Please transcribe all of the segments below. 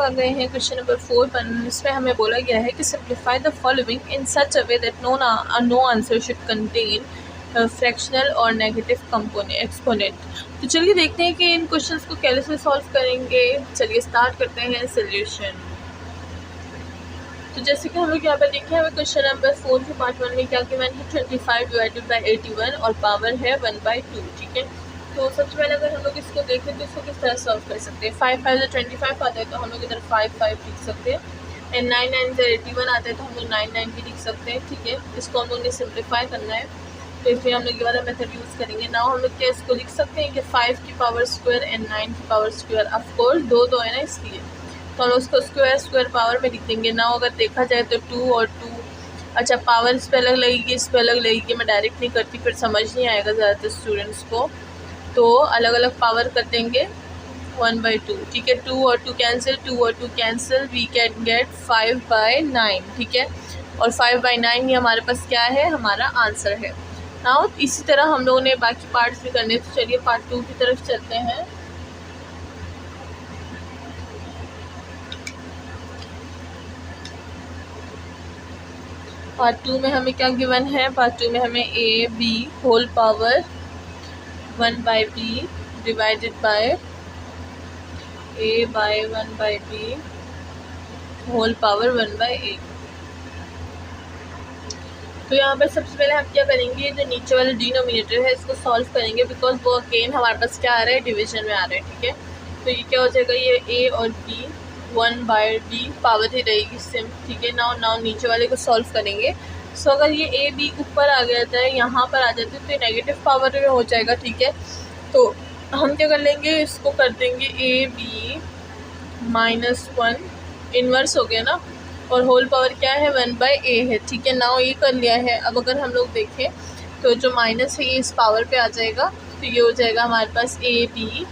आ गए हैं question number 4 पर। इसमें हमें बोला गया है कि simplify the following in such a way that no answer should contain fractional और नेगेटिव कंपोनेंट एक्सपोनेंट। तो चलिए देखते हैं कि इन क्वेश्चंस को कैसे सॉल्व करेंगे। चलिए स्टार्ट करते हैं सोल्यूशन। तो जैसे कि हम लोग यहाँ पर देखें, हमें क्वेश्चन नंबर 4 के पार्ट 1 में क्या गिवन है 25 डिवाइडेड बाई 81 और पावर है 1/2। ठीक है, तो सबसे पहले अगर हम लोग इसको देखें तो इसको किस तरह सॉल्व कर सकते हैं। 5 5 25 आता है तो हम लोग इधर 5 5 लिख सकते हैं, एंड 9 9 81 आता है तो हम लोग 9 9 भी लिख सकते हैं। ठीक है, इसको हम लोग ने सिंप्लीफाई करना है तो इसलिए हम लोग ये वाला मेथड यूज़ करेंगे। नाउ हम लोग क्या इसको लिख सकते हैं कि 5 की पावर स्क्वायर एंड 9 की पावर स्क्वायर, ऑफकोर्स दो है ना इसलिए, तो हम उसको स्क्वायर पावर में लिख देंगे। नाउ अगर देखा जाए तो 2 और 2, अच्छा पावर इस पर अलग लगेगी इस पर अलग लगेगी, मैं डायरेक्ट नहीं करती फिर समझ नहीं आएगा ज़्यादातर स्टूडेंट्स को, तो अलग अलग पावर कर देंगे 1/2। ठीक है, 2 और 2 कैंसिल, 2 और 2 कैंसिल, वी कैन गेट 5/9। ठीक है, और 5/9 ही हमारे पास क्या है, हमारा आंसर है। नाउ इसी तरह हम लोगों ने बाकी पार्ट्स भी करने, तो चलिए पार्ट 2 की तरफ चलते हैं। पार्ट 2 में हमें क्या गिवन है, पार्ट 2 में हमें a b whole power 1/b divided by a by 1/b whole power 1/a। तो यहाँ पर सबसे पहले हम क्या करेंगे, जो नीचे वाला डिनोमिनेटर है इसको सॉल्व करेंगे, बिकॉज वो अगेन हमारे पास क्या आ रहा है, डिवीजन में आ रहा है। ठीक है, तो ये क्या हो जाएगा, ये a और b 1/b पावर ही रहेगी सिम। ठीक है, नाउ नीचे वाले को सॉल्व करेंगे। सो अगर ये a b ऊपर आ गया था, यहाँ पर आ जाते तो नेगेटिव पावर में हो जाएगा। ठीक है, तो हम क्या कर लेंगे, इसको कर देंगे a b -1 इन्वर्स हो गया ना, और होल पावर क्या है 1/a है। ठीक है, नाउ ये कर लिया है। अब अगर हम लोग देखें तो जो माइनस है ये इस पावर पे आ जाएगा, तो ये हो जाएगा हमारे पास a b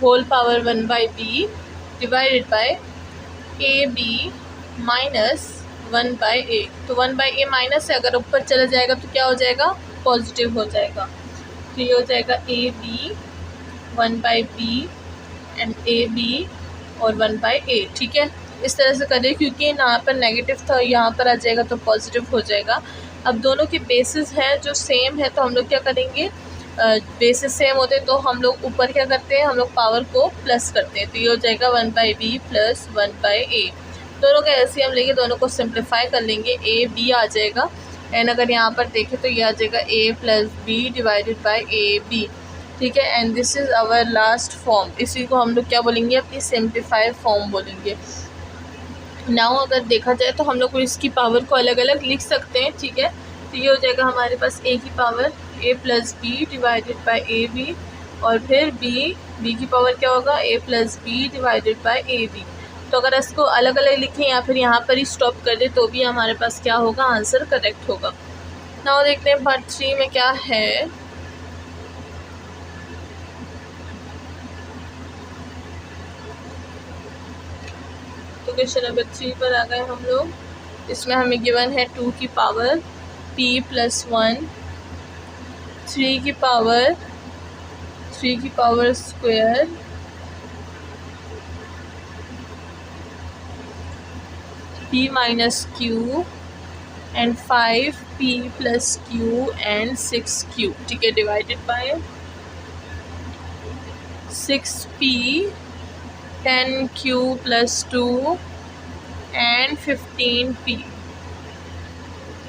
whole power 1/b divided by a b -1/a। तो 1/a माइनस है, अगर ऊपर चला जाएगा तो क्या हो जाएगा, पॉजिटिव हो जाएगा। तो ये हो जाएगा a b 1/b and a b और 1/a। ठीक है, इस तरह से करें, क्योंकि यहाँ पर नेगेटिव था यहाँ पर आ जाएगा तो पॉजिटिव हो जाएगा। अब दोनों के बेसिस हैं जो सेम है, तो हम लोग क्या करेंगे, बेसिस सेम होते हैं तो हम लोग ऊपर क्या करते हैं, हम लोग पावर को प्लस करते हैं। तो ये हो जाएगा 1/b प्लस 1/a। दोनों का ऐसे हम लेंगे, दोनों को सिंप्लीफाई कर लेंगे, a b आ जाएगा, एंड अगर यहाँ पर देखें तो ये आ जाएगा a plus b divided by a b। ठीक है, and this is our last form. इसी को हम लोग क्या बोलेंगे, अपनी सिंप्लीफाइड फॉर्म बोलेंगे। नाउ अगर देखा जाए तो हम लोग इसकी पावर को अलग अलग लिख सकते हैं। ठीक है, तो ये हो जाएगा हमारे पास a की power a plus b divided by a b, और फिर b की पावर क्या होगा, a plus b divided by a b. तो अगर इसको अलग अलग लिखें या फिर यहाँ पर ही स्टॉप कर दे तो भी हमारे पास क्या होगा, आंसर करेक्ट होगा। नाउ देखते हैं पार्ट 3 में क्या है। तो क्वेश्चन नंबर 3 पर आ गए हम लोग। इसमें हमें गिवन है 2 की पावर p प्लस 1, 3 की power square, p minus q and 5p plus q and 6q। ठीक है, divided by 6p 10q plus 2 and 15p।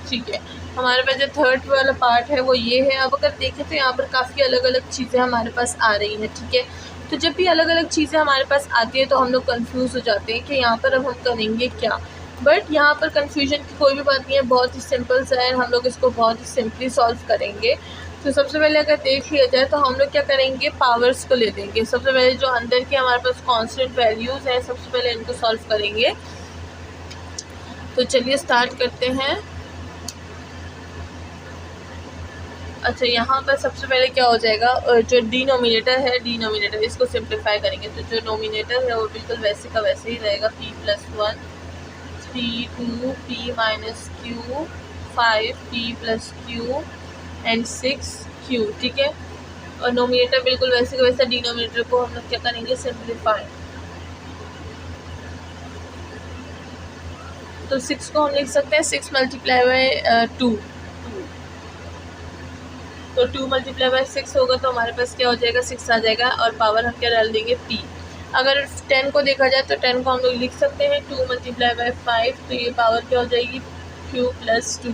ठीक है, हमारे पास जो थर्ड वाला पार्ट है वो ये है। अब अगर देखें तो यहाँ पर काफ़ी अलग अलग चीज़ें हमारे पास आ रही हैं। ठीक है, तो जब भी अलग अलग चीज़ें हमारे पास आती है तो हम लोग कंफ्यूज हो जाते हैं कि यहाँ पर अब हम करेंगे क्या। बट यहाँ पर कंफ्यूजन की कोई भी बात नहीं है, बहुत ही सिंपल सा है, हम लोग इसको बहुत ही सिंपली सॉल्व करेंगे। तो सबसे पहले अगर देख लिया जाए तो हम लोग क्या करेंगे, पावर्स को ले देंगे। सबसे पहले जो अंदर के हमारे पास कांस्टेंट वैल्यूज़ हैं, सबसे पहले इनको सॉल्व करेंगे। तो चलिए स्टार्ट करते हैं। अच्छा, यहाँ पर सबसे पहले क्या हो जाएगा, जो डिनोमिनेटर इसको सिंप्लीफाई करेंगे तो जो नोमिनेटर है वो बिल्कुल वैसे का वैसे ही रहेगा, p plus 1 3 2 p minus q 5 p plus q and 6q। ठीक है, और नोमिनेटर बिल्कुल वैसे का वैसा, डिनोमिनेटर को हम लोग क्या करेंगे, सिंप्लीफाई। तो 6 को हम लिख सकते हैं 6 मल्टीप्लाई बाई 2, तो 2 मल्टीप्लाई बाई 6 होगा तो हमारे पास क्या हो जाएगा 6 आ जाएगा और पावर हम क्या डाल देंगे p। अगर 10 को देखा जाए तो 10 को हम लोग लिख सकते हैं 2 मल्टीप्लाई बाई 5, तो ये पावर क्या हो जाएगी q प्लस 2।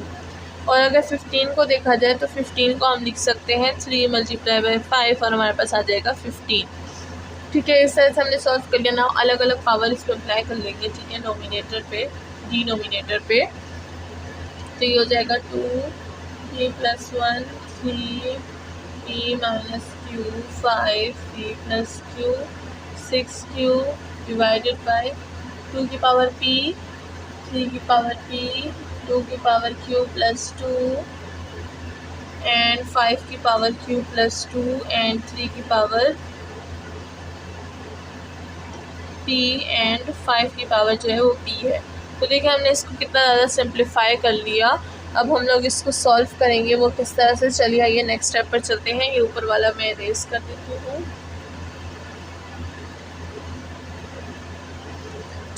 और अगर 15 को देखा जाए तो 15 को हम लिख सकते हैं 3 मल्टीप्लाई बाई 5 और हमारे पास आ जाएगा 15। ठीक है, इस तरह से हमने सॉल्व कर लिया ना। अलग अलग पावर इस पर अप्लाई कर लेंगे, ठीक है, नोमिनेटर पे डिनोमिनेटर पे। तो ये हो जाएगा 2 3 plus 1 3 p minus q 5 p plus q 6q divided by 2 की पावर p 3 की पावर p 2 की पावर q प्लस 2 एंड 5 की पावर q प्लस 2 एंड 3 की पावर p एंड 5 की पावर जो है वो p है। तो देखिए हमने इसको कितना ज़्यादा सिंप्लीफाई कर लिया। अब हम लोग इसको सॉल्व करेंगे, वो किस तरह से। चलिए आइए नेक्स्ट स्टेप पर चलते हैं। ये ऊपर वाला मैं इरेज कर देती हूँ,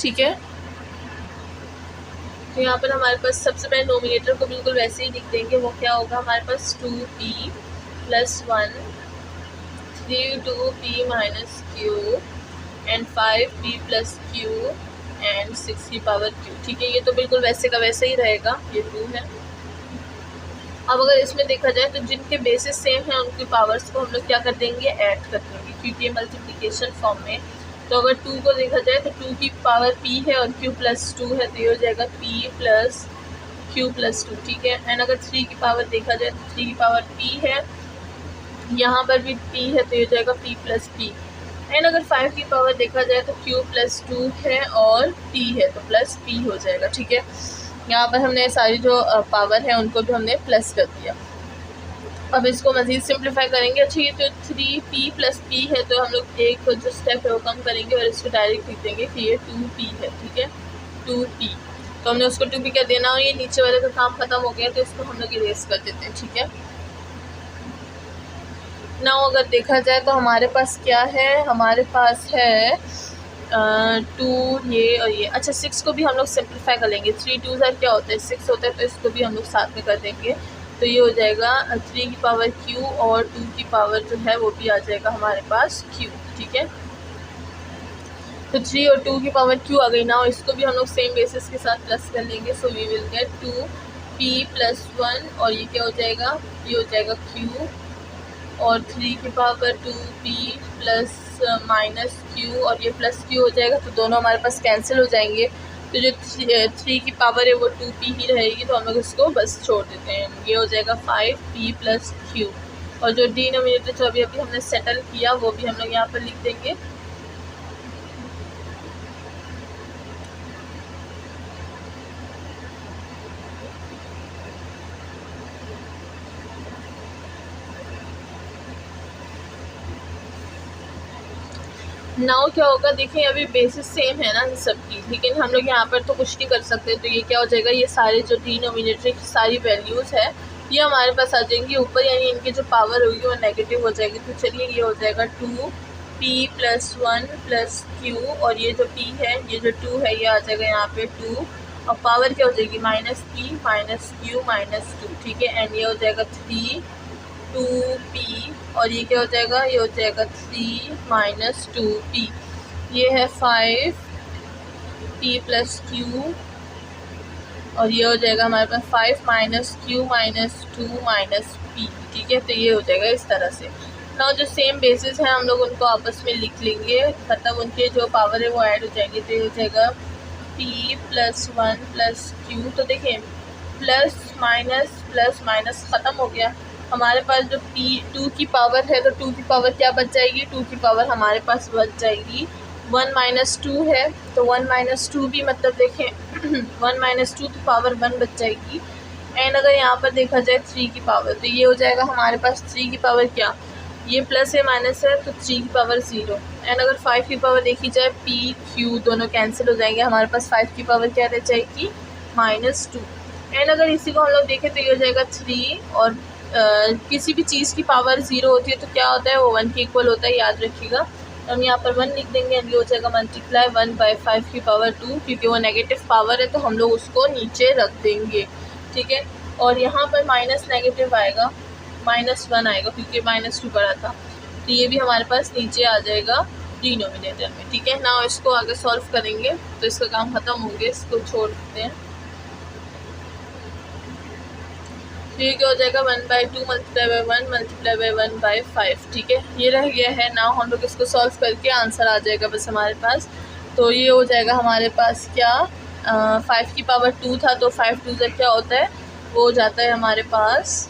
ठीक है। तो यहाँ पर हमारे पास सबसे पहले नोमिनेटर को बिल्कुल वैसे ही लिख देंगे। वो क्या होगा हमारे पास 2p plus 1 3 2p minus q and 5p plus q and 6 की पावर q, ठीक है। ये तो बिल्कुल वैसे का वैसे ही रहेगा, ये 2 है। अब अगर इसमें देखा जाए तो जिनके बेसिस सेम हैं उनकी पावर्स को हम लोग क्या कर देंगे, ऐड कर देंगे, क्योंकि ये मल्टीप्लिकेशन फॉर्म में। तो अगर 2 को देखा जाए तो 2 की पावर p है और q प्लस 2 है, तो ये हो जाएगा p प्लस q प्लस 2, ठीक है। एंड अगर 3 की पावर देखा जाए तो 3 की पावर p है, यहाँ पर भी p है, तो ये हो जाएगा p प्लस p। एंड अगर 5 की पावर देखा जाए तो q प्लस 2 है और p है, तो प्लस p हो जाएगा, ठीक है। यहाँ पर हमने सारी जो पावर है उनको भी हमने प्लस कर दिया। अब इसको मज़ीद सिंप्लीफाई करेंगे। अच्छा, ये तो 3p प्लस p है, तो हम लोग एक जो स्टेप है वो कम करेंगे और इसको डायरेक्ट लिख देंगे कि ये 2p है, ठीक है, 2p। तो हमने उसको 2p कर देना और ये नीचे वाले का काम ख़त्म हो गया, तो इसको हम लोग इरेज कर देते हैं, ठीक है। ना अगर देखा जाए तो हमारे पास क्या है, हमारे पास है 2 ये और ये। अच्छा, 6 को भी हम लोग सिंप्लीफाई कर लेंगे। 3 2 क्या होता है 6 होता है, तो इसको भी हम लोग साथ में कर देंगे। तो ये हो जाएगा 3 की पावर q और 2 की पावर जो है वो भी आ जाएगा हमारे पास q, ठीक है। तो 3 और 2 की पावर q आ गई ना, और इसको भी हम लोग सेम बेसिस के साथ प्लस कर लेंगे। So we will get 2p plus 1 और ये क्या हो जाएगा, ये हो जाएगा q और 3 की power 2p plus minus q और ये प्लस q हो जाएगा, तो दोनों हमारे पास कैंसिल हो जाएंगे। तो जो 3 की पावर है वो 2p ही रहेगी, तो हम लोग इसको बस छोड़ देते हैं। ये हो जाएगा 5p प्लस q और जो डिनोमिनेटर जो अभी हमने सेटल किया वो भी हम लोग यहाँ पर लिख देंगे। नाउ क्या होगा, देखिए अभी बेसिस सेम है ना सबकी, लेकिन हम लोग यहाँ पर तो कुछ नहीं कर सकते। तो ये क्या हो जाएगा, ये सारे जो डिनोमिनेटर की सारी वैल्यूज़ है ये हमारे पास आ जाएंगी ऊपर, यानी इनकी जो पावर होगी वो नेगेटिव हो जाएगी। तो चलिए ये हो जाएगा 2p प्लस 1 प्लस q और ये जो p है, ये जो 2 है, ये आ जाएगा यहाँ पे 2 और पावर क्या हो जाएगी minus p minus q minus 2, ठीक है। एंड ये हो जाएगा 3 2p और ये क्या हो जाएगा, ये हो जाएगा 3 माइनस 2p। ये है 5p प्लस q और ये हो जाएगा हमारे पास 5 minus q minus 2 minus p, ठीक है। तो ये हो जाएगा इस तरह से। ना जो सेम बेसिस हैं हम लोग उनको आपस में लिख लेंगे, मतलब उनके जो पावर है वो ऐड हो जाएंगे। तो ये हो जाएगा p प्लस 1 प्लस q। तो देखिए प्लस माइनस ख़त्म हो गया। हमारे पास जो p 2 की पावर है, तो 2 की पावर क्या बच जाएगी, 2 की पावर हमारे पास बच जाएगी 1 माइनस 2 है, तो 1 माइनस 2 भी मतलब देखें 1 माइनस 2 की पावर 1 बच जाएगी। एंड अगर यहाँ पर देखा जाए 3 की पावर, तो ये हो जाएगा हमारे पास 3 की पावर क्या, ये प्लस है माइनस है, तो 3 की पावर 0। एंड अगर 5 की पावर देखी जाए p q दोनों कैंसिल हो जाएंगे, हमारे पास 5 की पावर क्या रह जाएगी माइनस 2। एंड अगर इसी को हम लोग देखें तो ये हो जाएगा 3 और किसी भी चीज़ की पावर 0 होती है तो क्या होता है वो 1 के इक्वल होता है, याद रखिएगा। तो हम यहाँ पर 1 लिख देंगे एंड ये हो जाएगा मल्टीप्लाई 1/5 की पावर 2, क्योंकि वो नेगेटिव पावर है तो हम लोग उसको नीचे रख देंगे, ठीक है। और यहाँ पर माइनस नेगेटिव आएगा, -1 आएगा क्योंकि -2 पड़ा था, तो ये भी हमारे पास नीचे आ जाएगा डिनोमिनेटर में, ठीक है ना। इसको आगे सॉल्व करेंगे तो इसका काम ख़त्म हो गया, इसको छोड़ देते हैं। तो ये क्या हो जाएगा 1/2 मल्टीप्लाई बाई 1 मल्टीप्लाई बाई 1/5, ठीक है। ये रह गया है ना, हम लोग इसको सॉल्व करके आंसर आ जाएगा बस हमारे पास। तो ये हो जाएगा हमारे पास क्या 5 की पावर 2 था, तो 5 2 क्या होता है, वो हो जाता है हमारे पास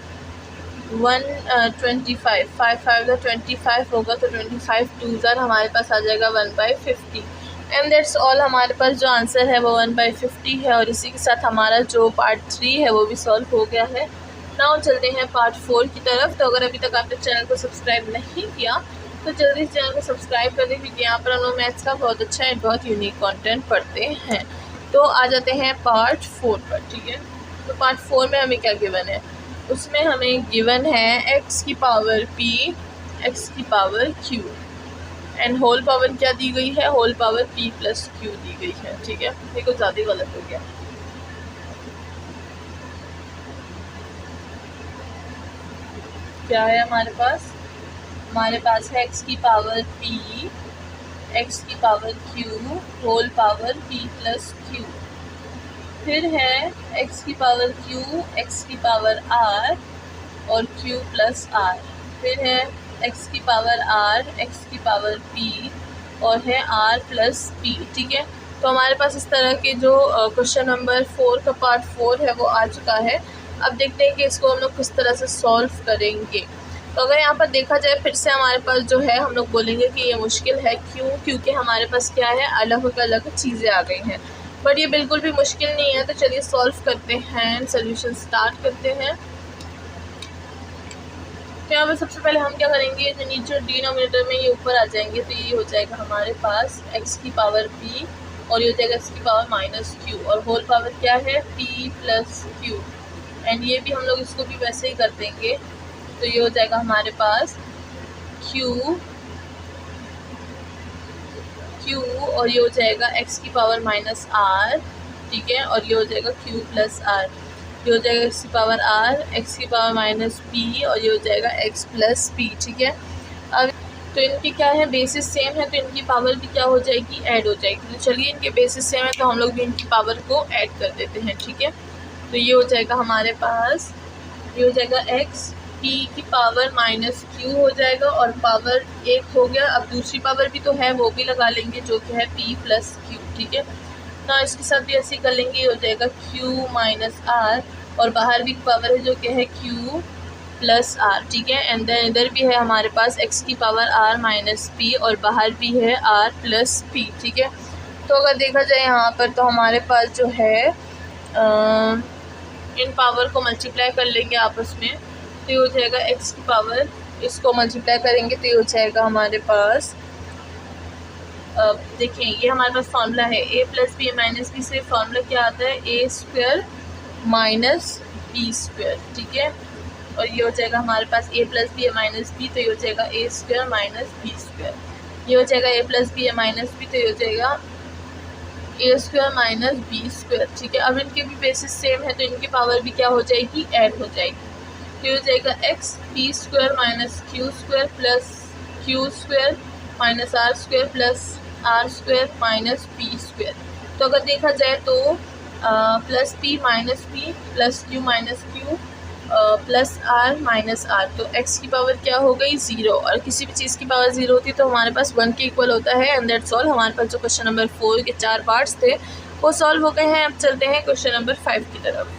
125, 5 5 25 होगा, तो 25 2 हमारे पास आ जाएगा 1/50 एंड दैट्स ऑल। हमारे पास जो आंसर है वो 1/50 है। और इसी के साथ हमारा जो पार्ट 3 है वो भी सॉल्व हो गया है। नाउ चलते हैं पार्ट 4 की तरफ। तो अगर अभी तक आपने चैनल को सब्सक्राइब नहीं किया तो जल्दी से चैनल को सब्सक्राइब कर दें, क्योंकि यहाँ पर हम लोग मैथ्स का बहुत अच्छा एंड बहुत यूनिक कंटेंट पढ़ते हैं। तो आ जाते हैं पार्ट 4 पर, ठीक है। तो पार्ट 4 में हमें क्या गिवन है, उसमें हमें गिवन है x की पावर p, x की power q and whole power क्या दी गई है, whole power p plus q दी गई है, ठीक है। ये कुछ ज़्यादा गलत हो गया। क्या है हमारे पास है x की पावर p, x की power q, whole power p plus q, फिर है x की पावर q, x की पावर r और q प्लस r, फिर है x की पावर r, x की पावर p और है r प्लस p, ठीक है। तो हमारे पास इस तरह के जो क्वेश्चन नंबर 4 का पार्ट 4 है वो आ चुका है। अब देखते हैं कि इसको हम लोग किस तरह से सॉल्व करेंगे। तो अगर यहाँ पर देखा जाए फिर से हमारे पास जो है, हम लोग बोलेंगे कि ये मुश्किल है, क्यों, क्योंकि हमारे पास क्या है, अलग अलग चीज़ें आ गई हैं। बट ये बिल्कुल भी मुश्किल नहीं है। तो चलिए सॉल्व करते हैं, सोल्यूशन स्टार्ट करते हैं। तो यहाँ पर सबसे पहले हम क्या करेंगे, जो नीचे डिनोमिनेटर में ये ऊपर आ जाएंगे, तो ये हो जाएगा हमारे पास x की पावर p और ये हो जाएगा x की पावर माइनस q और होल पावर क्या है p प्लस q एंड ये भी हम लोग इसको भी वैसे ही कर देंगे। तो ये हो जाएगा हमारे पास q और ये हो जाएगा x की पावर माइनस r, ठीक है। और ये हो जाएगा q प्लस r, ये हो जाएगा x की पावर r, x की पावर माइनस p और ये हो जाएगा x प्लस p, ठीक है। अब तो इनकी क्या है, बेसिस सेम है तो इनकी पावर भी क्या हो जाएगी, ऐड हो जाएगी। तो चलिए इनके बेसिस सेम है तो हम लोग भी इनकी पावर को ऐड कर देते हैं, ठीक है। तो ये हो जाएगा हमारे पास, ये हो जाएगा x p की पावर माइनस q हो जाएगा और पावर 1 हो गया। अब दूसरी पावर भी तो है वो भी लगा लेंगे जो कि है p प्लस q, ठीक है ना। इसके साथ भी ऐसे ही कर लेंगे, ये हो जाएगा q माइनस r और बाहर भी पावर है जो कि है q प्लस r, ठीक है। एंड देन इधर भी है हमारे पास x की पावर r माइनस p और बाहर भी है r प्लस p, ठीक है। तो अगर देखा जाए यहाँ पर तो हमारे पास जो है इन पावर को मल्टीप्लाई कर लेंगे आपस में, तो ये हो जाएगा x की पावर, इसको मल्टीप्लाई करेंगे तो ये हो जाएगा हमारे पास, देखिए ये हमारे पास फार्मूला है a plus b minus b से फार्मूला क्या आता है, a square minus b square, ठीक है। और ये हो जाएगा हमारे पास a plus b minus b, तो ये हो जाएगा a square minus b square, ये हो जाएगा a plus b minus b, तो ये हो जाएगा a square minus b square, ठीक है। अब इनके भी बेसिस सेम है तो इनकी पावर भी क्या हो जाएगी, ऐड हो जाएगी। तो ये हो जाएगा x p square minus q square plus q square minus r square plus r square minus p square. तो अगर देखा जाए तो plus p minus p plus q minus q plus r minus r, तो x की power क्या हो गई, 0। और किसी भी चीज़ की पावर 0 होती है तो हमारे पास 1 के इक्वल होता है एंड दैट्स ऑल। हमारे पास जो क्वेश्चन नंबर 4 के 4 पार्ट्स थे वो सॉल्व हो गए हैं। अब चलते हैं क्वेश्चन नंबर 5 की तरफ।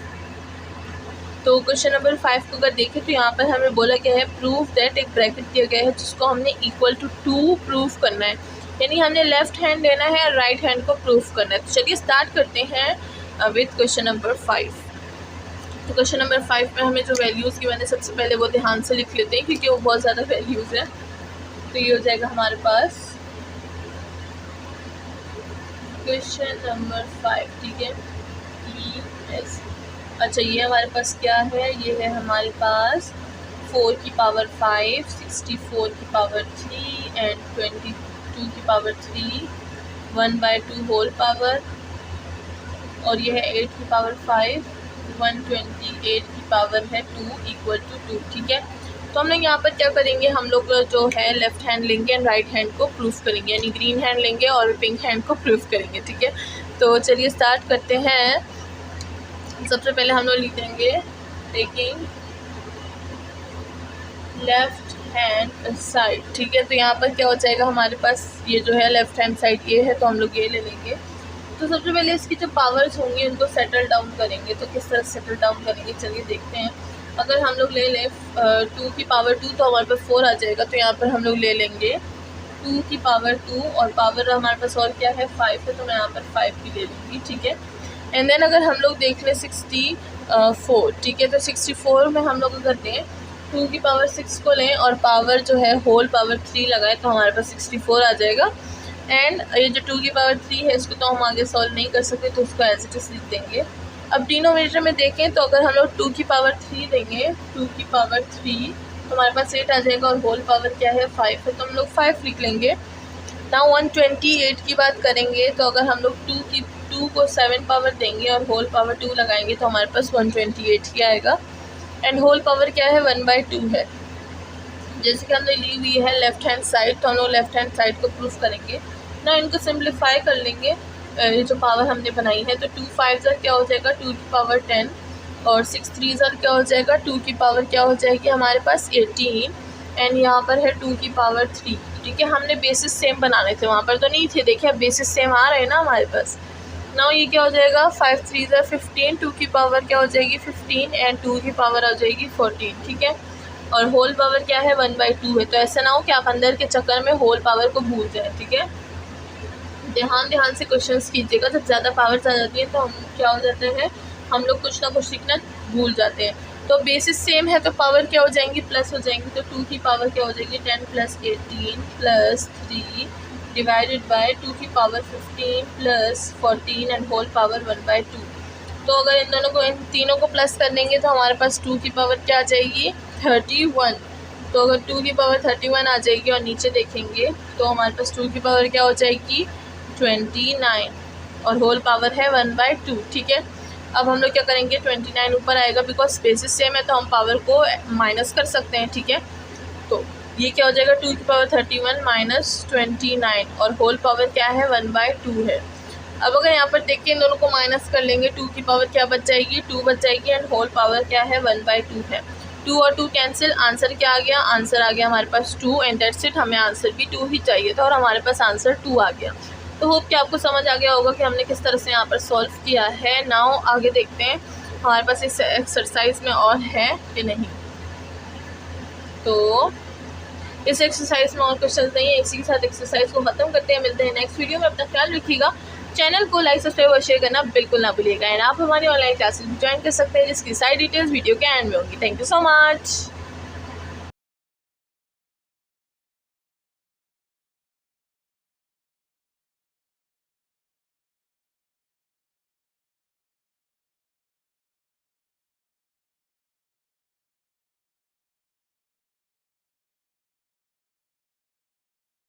तो क्वेश्चन नंबर 5 को अगर देखें तो यहाँ पर हमें बोला गया है प्रूव दैट, एक ब्रैकेट दिया गया है जिसको हमने इक्वल टू 2 प्रूव करना है, यानी हमने लेफ्ट हैंड लेना है और राइट हैंड को प्रूव करना है। तो चलिए स्टार्ट करते हैं विथ क्वेश्चन नंबर 5। तो क्वेश्चन नंबर 5 में हमें जो वैल्यूज़ की मैंने सबसे पहले वो ध्यान से लिख लेते हैं क्योंकि वो बहुत ज़्यादा वैल्यूज़ है। तो ये हो जाएगा हमारे पास क्वेश्चन नंबर 5, ठीक है। ES, अच्छा ये हमारे पास क्या है, ये है हमारे पास 4 की पावर 5, 64 की पावर 3 एंड 2 की पावर 3, 1/2 होल पावर, और ये है 8 की पावर 5, 128 की पावर है 2 इक्वल टू 2। ठीक है, तो हम लोग यहाँ पर क्या करेंगे, हम लोग जो है लेफ्ट हैंड लेंगे एंड राइट हैंड को प्रूफ करेंगे, यानी ग्रीन हैंड लेंगे और पिंक हैंड को प्रूफ करेंगे। ठीक है, तो चलिए स्टार्ट करते हैं। सबसे पहले हम लोग लिख देंगे टेकिंग लेफ्ट हैंड साइड। ठीक है, तो यहाँ पर क्या हो जाएगा, हमारे पास ये जो है लेफ्ट हैंड साइड ये है, तो हम लोग ये ले लेंगे। तो सबसे पहले इसकी जो पावर्स होंगी उनको सेटल डाउन करेंगे। तो किस तरह सेटल डाउन करेंगे, चलिए देखते हैं। अगर हम लोग ले लें 2 की पावर 2 तो हमारे पास 4 आ जाएगा, तो यहाँ पर हम लोग ले लेंगे 2 की पावर 2 और पावर हमारे पास और क्या है 5 है, तो मैं यहाँ पर 5 भी ले लूँगी। ठीक है, एंड देन अगर हम लोग देख लें 64। ठीक है, तो 64 में हम लोग अगर दें 2 की पावर 6 को लें और पावर जो है होल पावर 3 लगाए, तो हमारे पास 64 आ जाएगा। एंड ये जो 2 की पावर 3 है इसको तो हम आगे सॉल्व नहीं कर सकते, तो उसको एज इट इज लिख देंगे। अब डिनोमिनेटर में देखें तो अगर हम लोग 2 की पावर 3 देंगे, 2 की पावर 3 तो हमारे पास 8 आ जाएगा, और होल पावर क्या है 5 है, तो हम लोग 5 लिख लेंगे। नाउ 128 की बात करेंगे, तो अगर हम लोग 2 को 7 पावर देंगे और होल पावर 2 लगाएंगे, तो हमारे पास 128 ही आएगा। एंड होल पावर क्या है 1/2 है। जैसे कि हमने ली हुई है लेफ्ट हैंड साइड, तो हम लोग लेफ्ट हैंड साइड को प्रूफ करेंगे ना, इनको सिंप्लीफाई कर लेंगे। ये जो पावर हमने बनाई है, तो 2 5 क्या हो जाएगा 2 की पावर 10, और 6 3 क्या हो जाएगा 2 की पावर क्या हो जाएगी हमारे पास 18, एंड यहाँ पर है 2 की पावर 3। ठीक है, हमने बेसिस सेम बनाने थे, वहाँ पर तो नहीं थे, देखिए अब बेसिस सेम आ रहे हैं ना हमारे पास। नाउ ये क्या हो जाएगा 5 3 15, 2 की पावर क्या हो जाएगी 15, एंड 2 की पावर आ जाएगी 14। ठीक है, और होल पावर क्या है 1/2 है। तो ऐसा ना हो कि आप अंदर के चक्कर में होल पावर को भूल जाए। ठीक है, ध्यान से क्वेश्चंस कीजिएगा, जब ज़्यादा पावर्स आ जाती है तो हम क्या हो जाते हैं, हम लोग कुछ ना कुछ सीखना भूल जाते हैं। तो बेसिस सेम है तो पावर क्या हो जाएंगी प्लस हो जाएंगी, तो 2 की पावर क्या हो जाएगी 10 + 18 + 3 डिवाइडेड बाय 2 की पावर 15 + 14 एंड होल पावर 1/2। तो अगर इन दोनों को इन तीनों को प्लस कर देंगे तो हमारे पास 2 की पावर क्या आ जाएगी 31। तो अगर 2 की पावर 31 आ जाएगी और नीचे देखेंगे तो हमारे पास 2 की पावर क्या हो जाएगी 29, और होल पावर है 1/2। ठीक है, अब हम लोग क्या करेंगे 29 ऊपर आएगा, बिकॉज बेसिस सेम है तो हम पावर को माइनस कर सकते हैं। ठीक है, तो ये क्या हो जाएगा 2 की पावर 31 - 29, और होल पावर क्या है 1/2 है। अब अगर यहाँ पर देखिए इन दोनों को माइनस कर लेंगे, 2 की पावर क्या बच जाएगी 2 बच जाएगी, एंड होल पावर क्या है 1/2 है। 2 और 2 कैंसिल, आंसर क्या आ गया, आंसर आ गया हमारे पास 2, एंड दैट्स इट। हमें आंसर भी 2 ही चाहिए था और हमारे पास आंसर 2 आ गया। तो होप कि आपको समझ आ गया होगा कि हमने किस तरह से यहाँ पर सॉल्व किया है। नाउ आगे देखते हैं हमारे पास इस एक्सरसाइज में और है कि नहीं। तो इस एक्सरसाइज में और क्वेश्चन नहीं है, इसी के साथ एक्सरसाइज को खत्म करते हैं। मिलते हैं नेक्स्ट वीडियो में, अपना ख्याल रखिएगा। चैनल को लाइक सब्सक्राइब और शेयर करना बिल्कुल ना भूलिएगा, एंड आप हमारी ऑनलाइन क्लासेस भी ज्वाइन कर सकते हैं, जिसकी सारी डिटेल्स वीडियो के एंड में होंगी। Thank you so much.